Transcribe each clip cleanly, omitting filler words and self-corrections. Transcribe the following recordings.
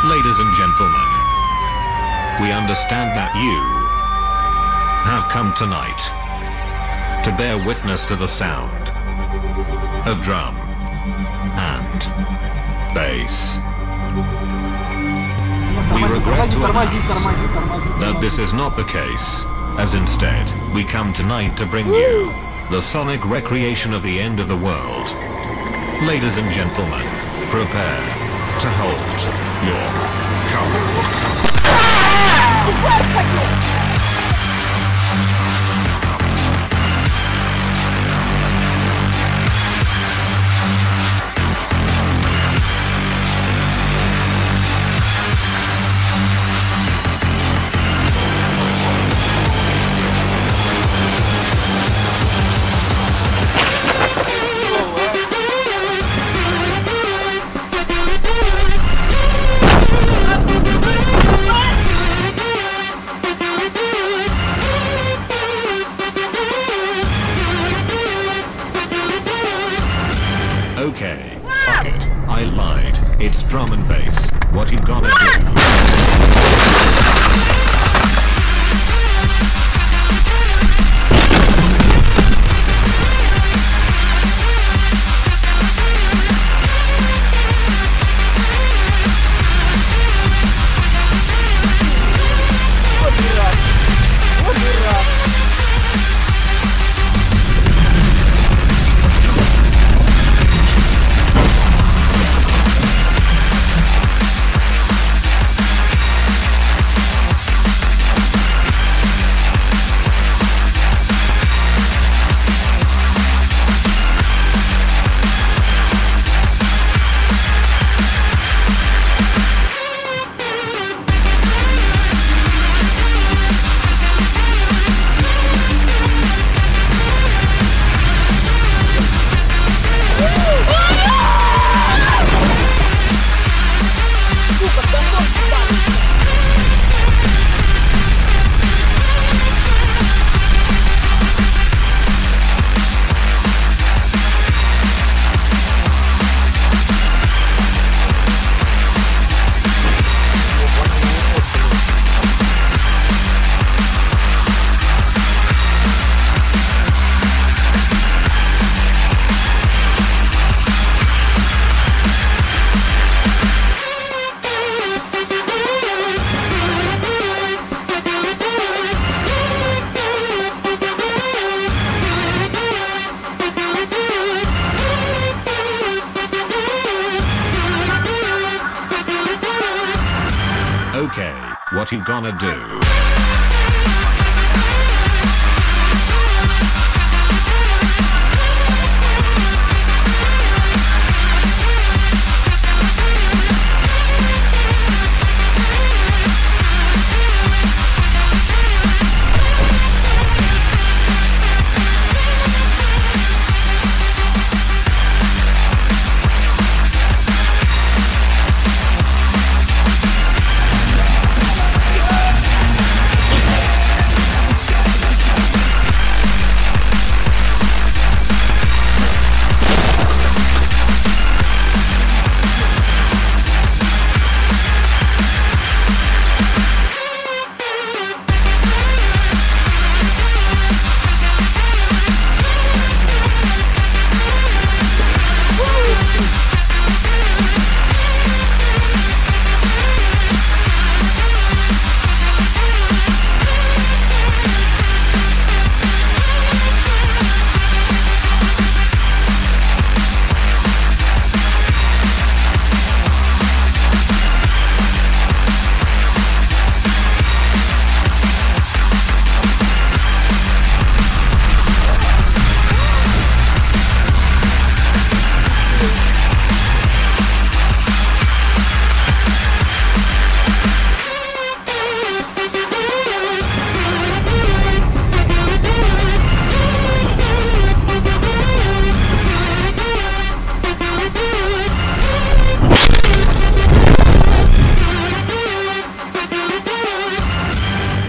Ladies and gentlemen, we understand that you have come tonight to bear witness to the sound of drum and bass. We regret to announce that this is not the case, as instead, we come tonight to bring you the sonic recreation of the end of the world. Ladies and gentlemen, prepare to hold your come. Okay, fuck it, I lied. It's drum and bass. What you gonna do? Okay, what you gonna do?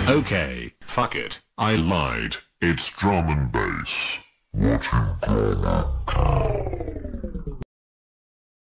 Okay, fuck it, I lied. It's drum and bass. What you gonna do?